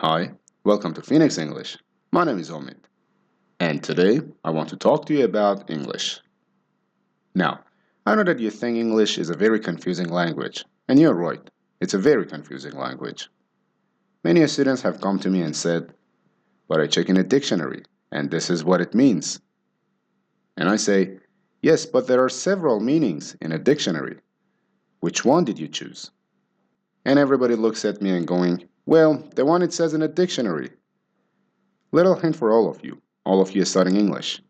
Hi, welcome to Phoenix English. My name is Omid, and today I want to talk to you about English. Now, I know that you think English is a very confusing language, and you're right, it's a very confusing language. Many students have come to me and said, but I check in a dictionary, and this is what it means. And I say, yes, but there are several meanings in a dictionary. Which one did you choose? And everybody looks at me and going, well, the one it says in a dictionary. Little hint for all of you studying English.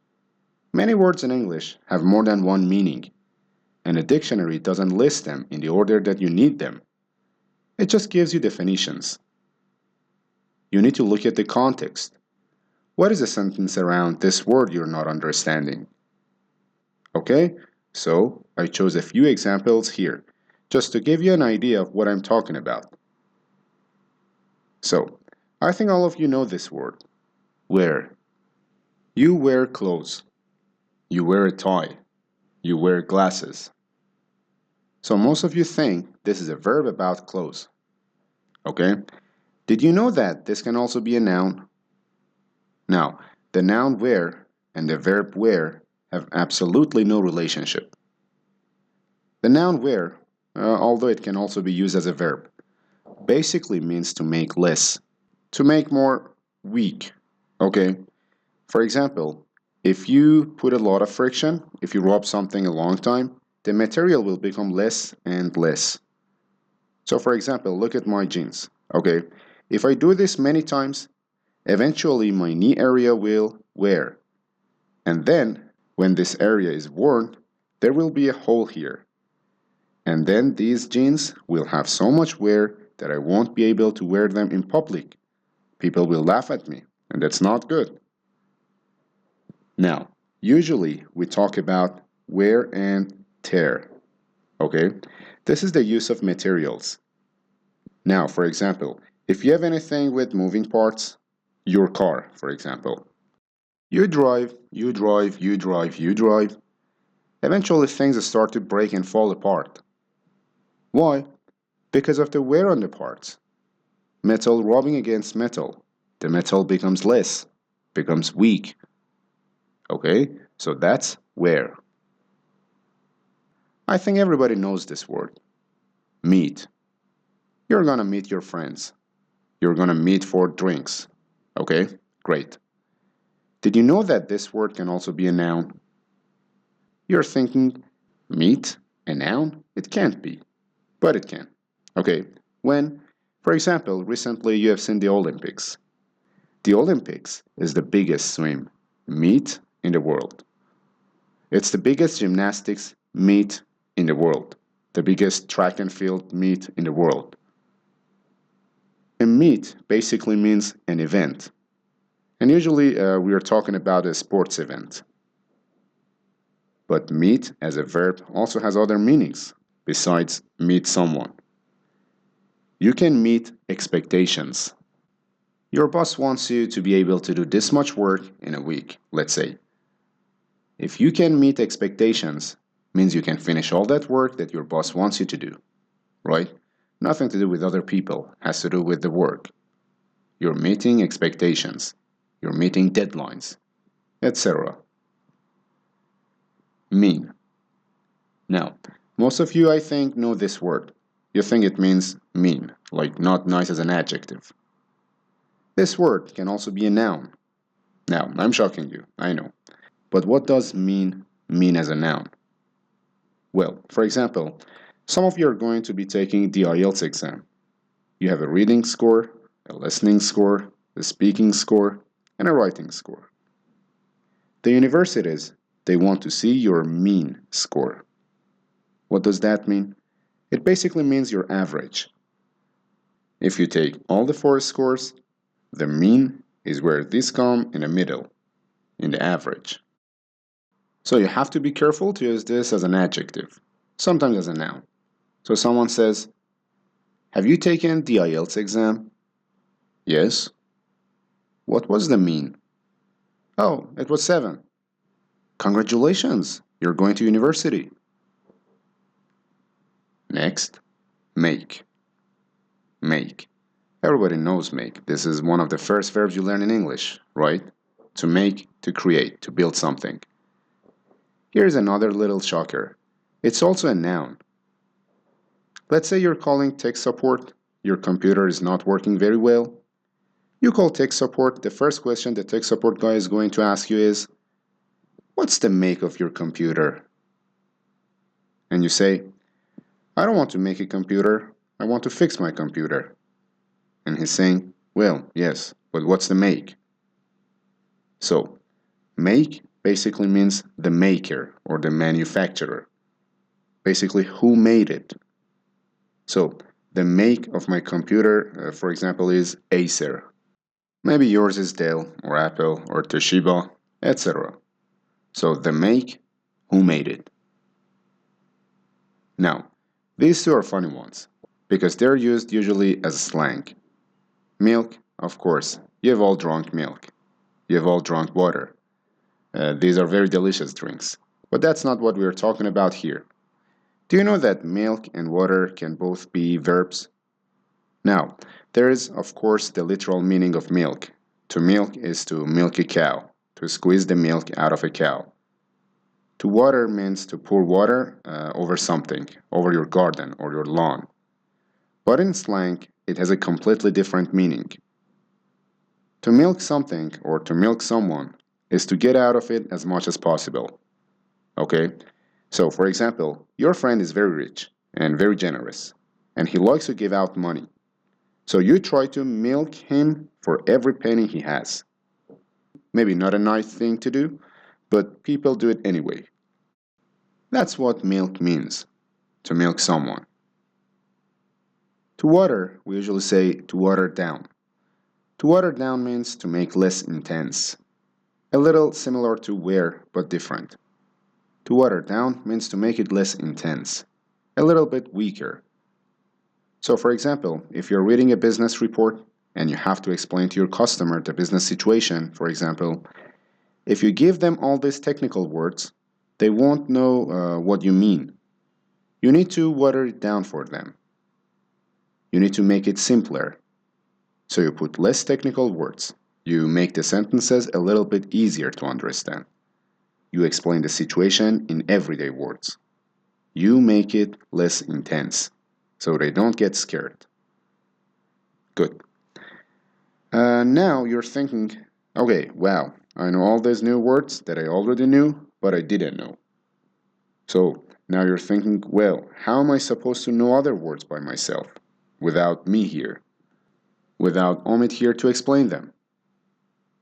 Many words in English have more than one meaning, and a dictionary doesn't list them in the order that you need them. It just gives you definitions. You need to look at the context. What is the sentence around this word you're not understanding? Okay, so I chose a few examples here, just to give you an idea of what I'm talking about. So, I think all of you know this word, wear. You wear clothes. You wear a tie. You wear glasses. So most of you think this is a verb about clothes. Okay? Did you know that this can also be a noun? Now, the noun wear and the verb wear have absolutely no relationship. The noun wear, although it can also be used as a verb, basically means to make less, to make more weak. Okay? For example, if you put a lot of friction, if you rub something a long time, the material will become less and less. So for example, look at my jeans. Okay, if I do this many times, eventually my knee area will wear. And then, when this area is worn, there will be a hole here. And then these jeans will have so much wear that I won't be able to wear them in public. People will laugh at me, and that's not good. Now, usually we talk about wear and tear. Okay, this is the use of materials. Now, for example, if you have anything with moving parts, your car, for example, you drive, you drive, you drive, you drive, eventually things start to break and fall apart. Why? Because of the wear on the parts. Metal rubbing against metal. The metal becomes less, becomes weak. Okay, so that's wear. I think everybody knows this word. Meet. You're gonna meet your friends. You're gonna meet for drinks. Okay, great. Did you know that this word can also be a noun? You're thinking, meet? A noun? It can't be. But it can. Okay, when, for example, recently you have seen the Olympics. The Olympics is the biggest swim meet in the world. It's the biggest gymnastics meet in the world. The biggest track and field meet in the world. A meet basically means an event. And usually we are talking about a sports event. But meet as a verb also has other meanings besides meet someone. You can meet expectations. Your boss wants you to be able to do this much work in a week, let's say. If you can meet expectations, means you can finish all that work that your boss wants you to do, right? Nothing to do with other people, has to do with the work. You're meeting expectations, you're meeting deadlines, etc. Mean. Now, most of you, I think, know this word. You think it means mean, like not nice as an adjective. This word can also be a noun. Now, I'm shocking you, I know. But what does mean as a noun? Well, for example, some of you are going to be taking the IELTS exam. You have a reading score, a listening score, a speaking score, and a writing score. The universities, they want to see your mean score. What does that mean? It basically means your average. If you take all the four scores, the mean is where these come in the middle, in the average. So you have to be careful to use this as an adjective, sometimes as a noun. So someone says, have you taken the IELTS exam? Yes. What was the mean? Oh, it was 7. Congratulations, you're going to university. Next, make. Make. Everybody knows make. This is one of the first verbs you learn in English, right? To make, to create, to build something. Here's another little shocker. It's also a noun. Let's say you're calling tech support, your computer is not working very well. You call tech support, the first question the tech support guy is going to ask you is, what's the make of your computer? And you say, I don't want to make a computer, I want to fix my computer. And he's saying, well, yes, but what's the make? So, make basically means the maker or the manufacturer. Basically, who made it? So, the make of my computer, for example, is Acer. Maybe yours is Dell or Apple or Toshiba, etc. So, the make, who made it? Now, these two are funny ones because they're used usually as slang. Milk, of course, you've all drunk milk. You've all drunk water. These are very delicious drinks. But that's not what we're talking about here. Do you know that milk and water can both be verbs? Now, there is, of course, the literal meaning of milk. To milk is to milk a cow, to squeeze the milk out of a cow. To water means to pour water over something, over your garden or your lawn. But in slang, it has a completely different meaning. To milk something or to milk someone is to get out of it as much as possible. Okay? So, for example, your friend is very rich and very generous, and he likes to give out money. So you try to milk him for every penny he has. Maybe not a nice thing to do, but people do it anyway. That's what milk means, to milk someone. To water, we usually say to water down. To water down means to make less intense. A little similar to wear, but different. To water down means to make it less intense. A little bit weaker. So for example, if you're reading a business report and you have to explain to your customer the business situation, for example, if you give them all these technical words, they won't know what you mean. You need to water it down for them. You need to make it simpler. So you put less technical words. You make the sentences a little bit easier to understand. You explain the situation in everyday words. You make it less intense so they don't get scared. Good. Now you're thinking, okay, wow, I know all these new words that I already knew, but I didn't know. So now you're thinking, well, how am I supposed to know other words by myself without me here? Without Omid here to explain them?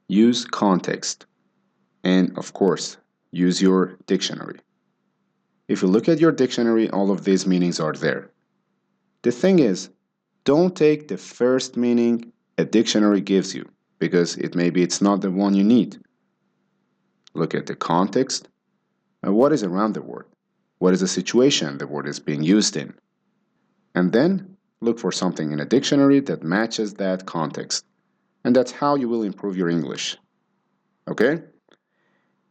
Use context. And of course, use your dictionary. If you look at your dictionary, all of these meanings are there. The thing is, don't take the first meaning a dictionary gives you, because maybe it's not the one you need. Look at the context. What is around the word? What is the situation the word is being used in? And then look for something in a dictionary that matches that context. And that's how you will improve your English. Okay?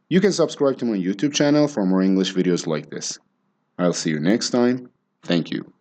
You can subscribe to my YouTube channel for more English videos like this. I'll see you next time. Thank you.